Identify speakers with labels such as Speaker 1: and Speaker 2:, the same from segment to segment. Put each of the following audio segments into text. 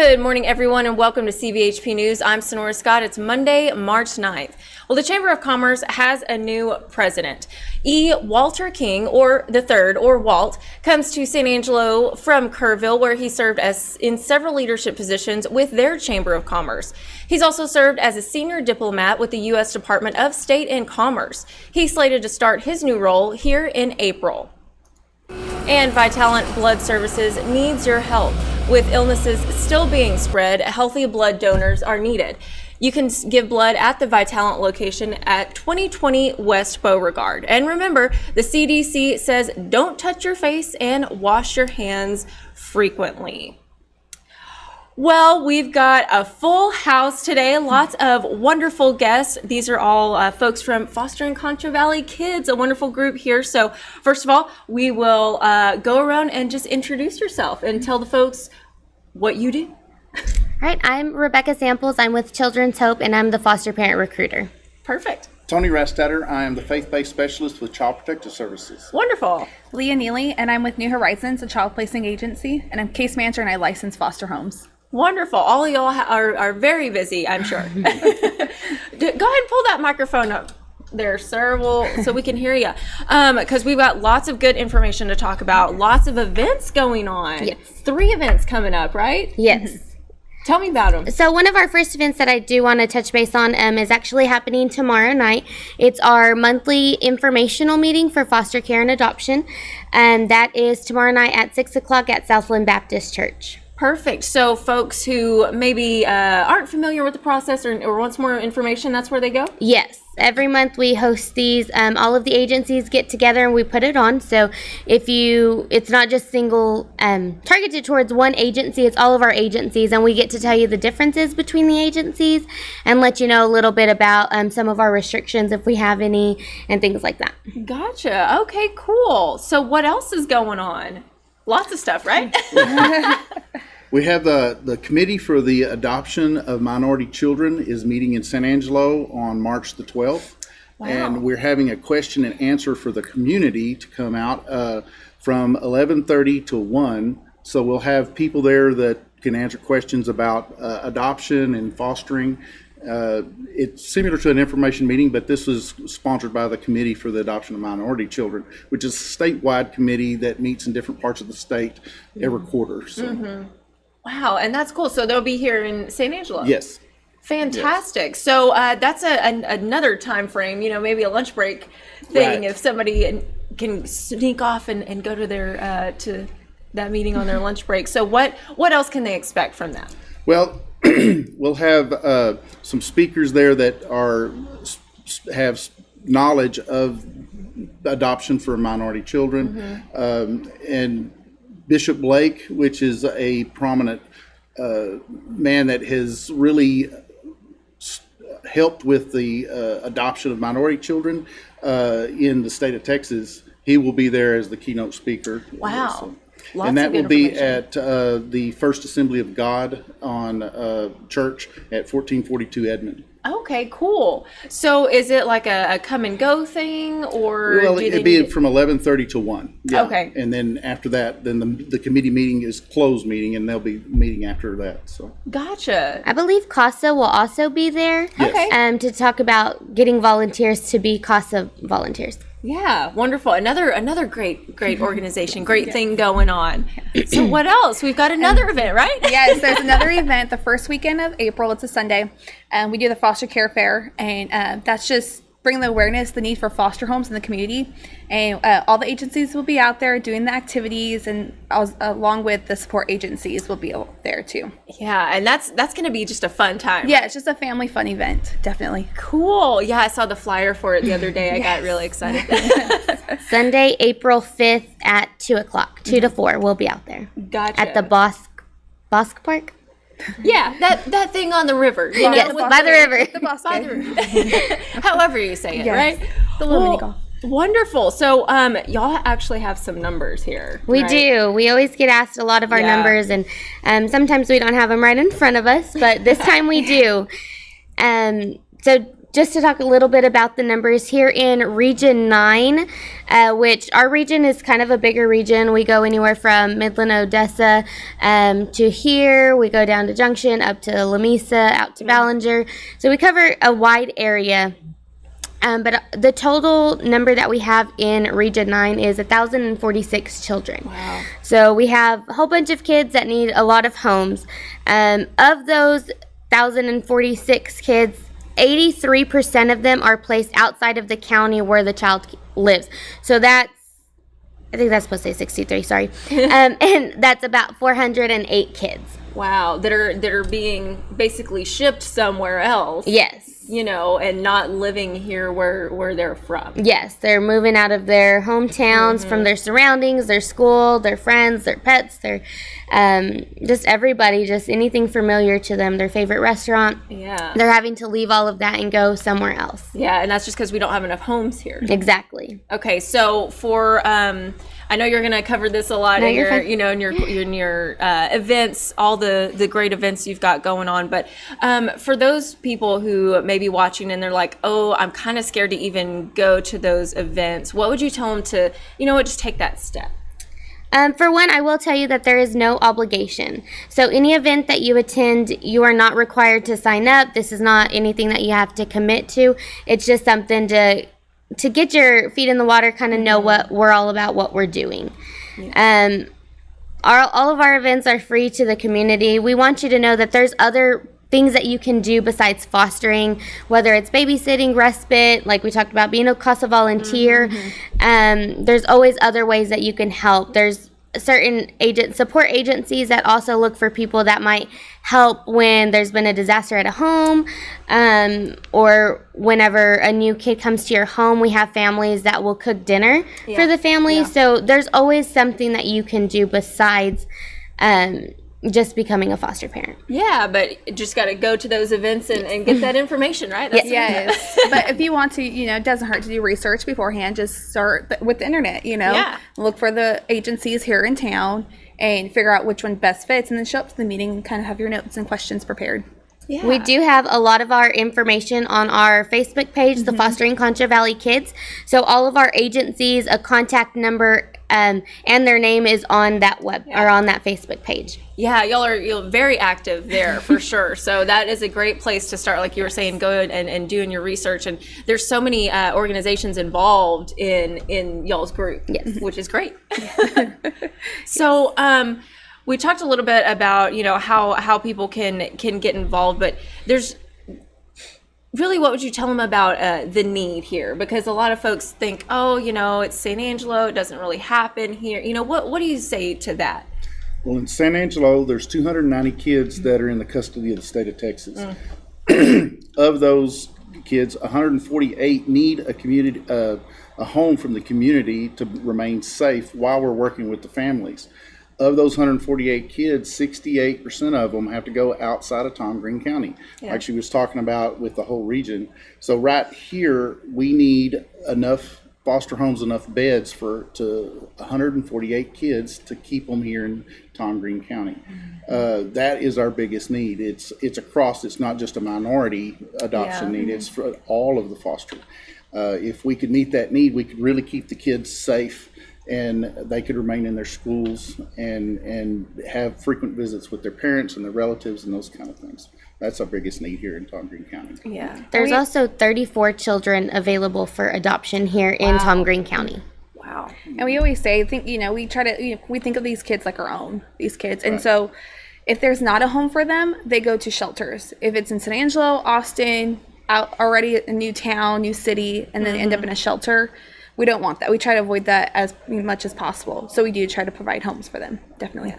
Speaker 1: Good morning, everyone, and welcome to CVHP News. I'm Sonora Scott. It's Monday, March 9th. Well, the Chamber of Commerce has a new president. E. Walter King, or the third, or Walt, comes to San Angelo from Kerrville, where he served in several leadership positions with their Chamber of Commerce. He's also served as a senior diplomat with the U.S. Department of State and Commerce. He's slated to start his new role here in April. And Vitalant Blood Services needs your help. With illnesses still being spread, healthy blood donors are needed. You can give blood at the Vitalant location at 2020 West Beauregard. And remember, the CDC says don't touch your face and wash your hands frequently. Well, we've got a full house today, lots of wonderful guests. These are all folks from Foster and Concho Valley Kids, a wonderful group here. So first of all, we will go around and just introduce yourself and tell the folks what you do.
Speaker 2: All right, I'm Rebecca Samples. I'm with Children's Hope, and I'm the foster parent recruiter.
Speaker 1: Perfect.
Speaker 3: Tony Rastetter. I am the faith-based specialist with Child Protective Services.
Speaker 1: Wonderful.
Speaker 4: Leah Neely, and I'm with New Horizons, a child placing agency, and I'm case manager and I license foster homes.
Speaker 1: Wonderful. All of y'all are very busy, I'm sure. Go ahead and pull that microphone up there, sir, so we can hear you. Because we've got lots of good information to talk about, lots of events going on.
Speaker 2: Yes.
Speaker 1: 3 events coming up, right?
Speaker 2: Yes.
Speaker 1: Tell me about them.
Speaker 2: So one of our first events that I do want to touch base on is actually happening tomorrow night. It's our monthly informational meeting for foster care and adoption, and that is tomorrow night at 6 o'clock at Southland Baptist Church.
Speaker 1: Perfect. So folks who maybe aren't familiar with the process or want some more information, that's where they go?
Speaker 2: Yes. Every month we host these. All of the agencies get together and we put it on. So it's not just single targeted towards one agency, it's all of our agencies. And we get to tell you the differences between the agencies and let you know a little bit about some of our restrictions if we have any and things like that.
Speaker 1: Gotcha. Okay, cool. So what else is going on? Lots of stuff, right?
Speaker 3: We have the Committee for the Adoption of Minority Children is meeting in San Angelo on March the 12th.
Speaker 1: Wow.
Speaker 3: And we're having a question and answer for the community to come out from 11:30 to 1. So we'll have people there that can answer questions about adoption and fostering. It's similar to an information meeting, but this is sponsored by the Committee for the Adoption of Minority Children, which is a statewide committee that meets in different parts of the state every quarter. So.
Speaker 1: Mm-hmm. Wow, and that's cool. So they'll be here in San Angelo.
Speaker 3: Yes.
Speaker 1: Fantastic. Yes. So that's another time frame, maybe a lunch break thing, right. If somebody can sneak off and go to their to that meeting on their lunch break. So what else can they expect from that?
Speaker 3: Well, we'll have some speakers there that have knowledge of adoption for minority children, mm-hmm. And Bishop Blake, which is a prominent man that has really helped with the adoption of minority children in the state of Texas. He will be there as the keynote speaker.
Speaker 1: Wow.
Speaker 3: So, and that will be at the First Assembly of God on Church at 1442 Edmond.
Speaker 1: Okay, cool. So is it like a come and go thing, or
Speaker 3: well, it'd be from 11:30 to 1. Yeah.
Speaker 1: Okay.
Speaker 3: And then after that, then the committee meeting is closed meeting, and they'll be meeting after that. So. Gotcha.
Speaker 2: I believe CASA will also be there.
Speaker 1: Yes. Okay.
Speaker 2: To talk about getting volunteers to be CASA volunteers.
Speaker 1: Yeah, wonderful. Another great organization, great thing going on. So what else? We've got another event, right?
Speaker 4: Yes, there's another event the first weekend of April. It's a Sunday. We do the foster care fair, and that's just bringing the awareness, the need for foster homes in the community. And all the agencies will be out there doing the activities, and along with the support agencies will be there too.
Speaker 1: Yeah, and that's going to be just a fun time.
Speaker 4: Yeah, it's just a family fun event, definitely.
Speaker 1: Cool. Yeah, I saw the flyer for it the other day. I got really excited.
Speaker 2: Sunday, April 5th at 2 o'clock, 2 to 4, we'll be out there.
Speaker 1: Gotcha.
Speaker 2: At the Bosque Park?
Speaker 1: Yeah, that thing on the river.
Speaker 2: Yes, by the river.
Speaker 1: By the river. However you say it, yes. Right?
Speaker 4: The little mini golf.
Speaker 1: Wonderful. So y'all actually have some numbers here.
Speaker 2: We do. We always get asked a lot of our numbers, and sometimes we don't have them right in front of us, but this time we do. So just to talk a little bit about the numbers here in Region 9, which our region is kind of a bigger region. We go anywhere from Midland, Odessa to here. We go down to Junction, up to Lamesa, out to Ballinger. So we cover a wide area. But the total number that we have in Region 9 is 1,046 children.
Speaker 1: Wow.
Speaker 2: So we have a whole bunch of kids that need a lot of homes. Of those 1,046 kids, 83% of them are placed outside of the county where the child lives. So I think that's supposed to say 63, sorry. And that's about 408 kids.
Speaker 1: Wow, that are being basically shipped somewhere else.
Speaker 2: Yes.
Speaker 1: And not living here where they're from.
Speaker 2: Yes, they're moving out of their hometowns, from their surroundings, their school, their friends, their pets, their just everybody, just anything familiar to them, their favorite restaurant.
Speaker 1: Yeah.
Speaker 2: They're having to leave all of that and go somewhere else.
Speaker 1: Yeah, and that's just because we don't have enough homes here.
Speaker 2: Exactly.
Speaker 1: Okay, so for I know you're going to cover this a lot in your, in your events, all the great events you've got going on. But for those people who may be watching and they're like, oh, I'm kind of scared to even go to those events, what would you tell them to, just take that step?
Speaker 2: For one, I will tell you that there is no obligation. So any event that you attend, you are not required to sign up. This is not anything that you have to commit to. It's just something to get your feet in the water, kind of know what we're all about, what we're doing. Yeah. All of our events are free to the community. We want you to know that there's other things that you can do besides fostering, whether it's babysitting, respite, like we talked about, being a CASA volunteer. There's always other ways that you can help. There's certain support agencies that also look for people that might help when there's been a disaster at a home, or whenever a new kid comes to your home. We have families that will cook dinner for the family. Yeah. So there's always something that you can do besides just becoming a foster parent.
Speaker 1: Yeah, but you just got to go to those events and get that information, right? That's
Speaker 4: yes. But if you want to, it doesn't hurt to do research beforehand. Just start with the internet,
Speaker 1: Yeah.
Speaker 4: Look for the agencies here in town and figure out which one best fits, and then show up to the meeting and kind of have your notes and questions prepared.
Speaker 1: Yeah.
Speaker 2: We do have a lot of our information on our Facebook page, the Fostering Concho Valley Kids. So all of our agencies, a contact number, and their name is on that or on that Facebook page.
Speaker 1: Yeah, y'all are very active there for sure. So that is a great place to start. Like you were saying, go and doing your research. And there's so many organizations involved in y'all's group, which is great. So we talked a little bit about how people can get involved, but there's really, what would you tell them about the need here? Because a lot of folks think, oh, it's San Angelo, it doesn't really happen here. What do you say to that?
Speaker 3: Well, in San Angelo, there's 290 kids that are in the custody of the state of Texas. Of those kids, 148 need a home from the community to remain safe while we're working with the families. Of those 148 kids, 68% of them have to go outside of Tom Green County, like she was talking about with the whole region. So right here, we need enough foster homes, enough beds to 148 kids to keep them here in Tom Green County. That is our biggest need. It's across. It's not just a minority adoption need. It's for all of the foster. If we could meet that need, we could really keep the kids safe, and they could remain in their schools and have frequent visits with their parents and their relatives and those kind of things. That's our biggest need here in Tom Green County.
Speaker 1: Yeah.
Speaker 2: There's also 34 children available for adoption here in Tom Green County.
Speaker 1: Wow.
Speaker 4: And we always say, we try to, we think of these kids like our own, these kids. And so if there's not a home for them, they go to shelters. If it's in San Angelo, Austin, out already a new town, new city, and then end up in a shelter, we don't want that. We try to avoid that as much as possible. So we do try to provide homes for them. Definitely.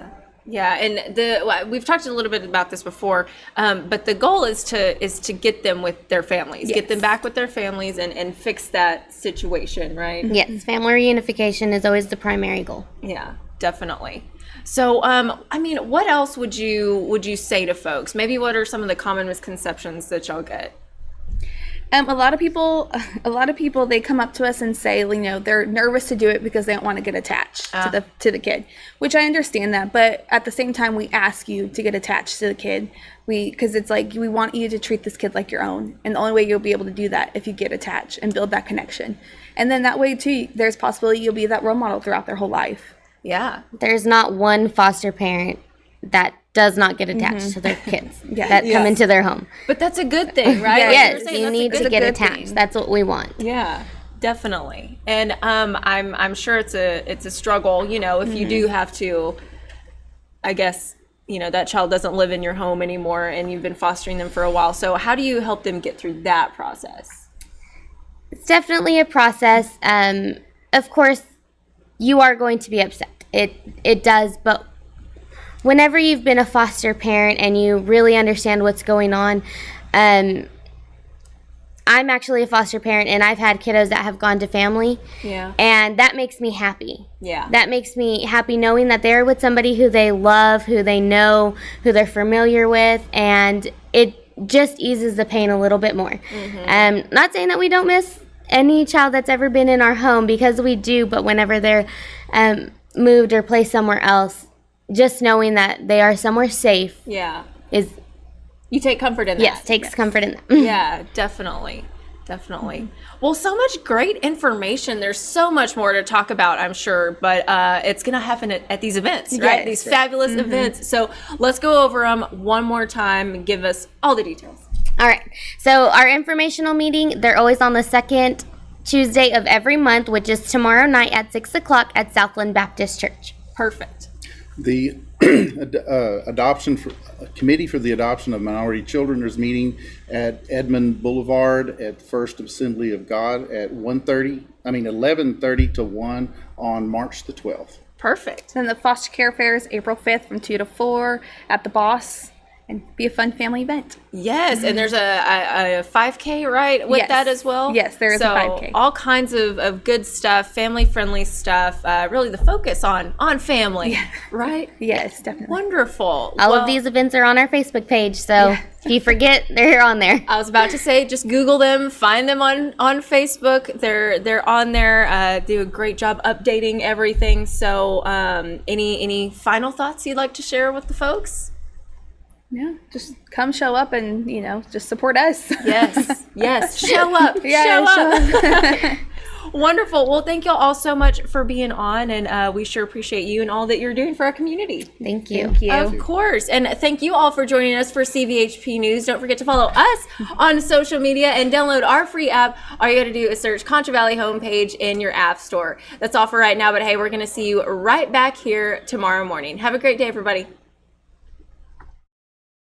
Speaker 1: Yeah, and we've talked a little bit about this before, but the goal is to get them with their families, get them back with their families, and fix that situation, right?
Speaker 2: Yes, family reunification is always the primary goal.
Speaker 1: Yeah, definitely. So, what else would you say to folks? Maybe what are some of the common misconceptions that y'all get?
Speaker 4: A lot of people, they come up to us and say, you know, they're nervous to do it because they don't want to get attached to the kid, which I understand that. But at the same time, we ask you to get attached to the kid, because it's like we want you to treat this kid like your own, and the only way you'll be able to do that if you get attached and build that connection, and then that way too, there's possibility you'll be that role model throughout their whole life.
Speaker 1: Yeah.
Speaker 2: There's not one foster parent that does not get attached to their kids that come into their home.
Speaker 1: But that's a good thing, right?
Speaker 2: Yes, you need to get attached.
Speaker 1: thing.
Speaker 2: That's what we want.
Speaker 1: Yeah, definitely. And I'm sure it's a struggle, you know, if you do have to, I guess, you know, that child doesn't live in your home anymore and you've been fostering them for a while. So how do you help them get through that process?
Speaker 2: It's definitely a process. Of course, you are going to be upset. It does, but whenever you've been a foster parent and you really understand what's going on, I'm actually a foster parent, and I've had kiddos that have gone to family.
Speaker 1: Yeah.
Speaker 2: And that makes me happy.
Speaker 1: Yeah.
Speaker 2: That makes me happy knowing that they're with somebody who they love, who they know, who they're familiar with, and it just eases the pain a little bit more. Not saying that we don't miss any child that's ever been in our home, because we do, but whenever they're moved or placed somewhere else, just knowing that they are somewhere safe is...
Speaker 1: You take comfort in that.
Speaker 2: Yes, takes comfort in that.
Speaker 1: Yeah, definitely. Well, so much great information. There's so much more to talk about, I'm sure, but it's going to happen at these events, right?
Speaker 4: Yes.
Speaker 1: These fabulous events. So let's go over them one more time and give us all the details.
Speaker 2: All right. So our informational meeting, they're always on the second Tuesday of every month, which is tomorrow night at 6 o'clock at Southland Baptist Church.
Speaker 1: Perfect.
Speaker 3: The committee for the adoption of minority children is meeting at Edmond Boulevard at the First Assembly of God at 11:30 to 1 on March the 12th.
Speaker 1: Perfect.
Speaker 4: Then the foster care fair is April 5th from 2 to 4 at the Boss, and be a fun family event.
Speaker 1: Yes, and there's a 5K, right, with
Speaker 4: Yes.
Speaker 1: that as well?
Speaker 4: Yes, there is a 5K.
Speaker 1: All kinds of good stuff, family-friendly stuff, really the focus on family, right?
Speaker 4: Yes, definitely.
Speaker 1: Wonderful.
Speaker 2: All of these events are on our Facebook page, so if you forget, they're on there.
Speaker 1: I was about to say, just Google them, find them on Facebook. They're on there. Do a great job updating everything. So, any final thoughts you'd like to share with the folks?
Speaker 4: Yeah, just come show up and, just support us.
Speaker 1: Yes. Show up.
Speaker 4: Yeah,
Speaker 1: show up. Wonderful. Well, thank y'all all so much for being on, and we sure appreciate you and all that you're doing for our community.
Speaker 2: Thank you.
Speaker 4: Thank you.
Speaker 1: Of course. And thank you all for joining us for CVHP News. Don't forget to follow us on social media and download our free app. All you got to do is search Concho Valley Homepage in your app store. That's all for right now, but hey, we're going to see you right back here tomorrow morning. Have a great day, everybody.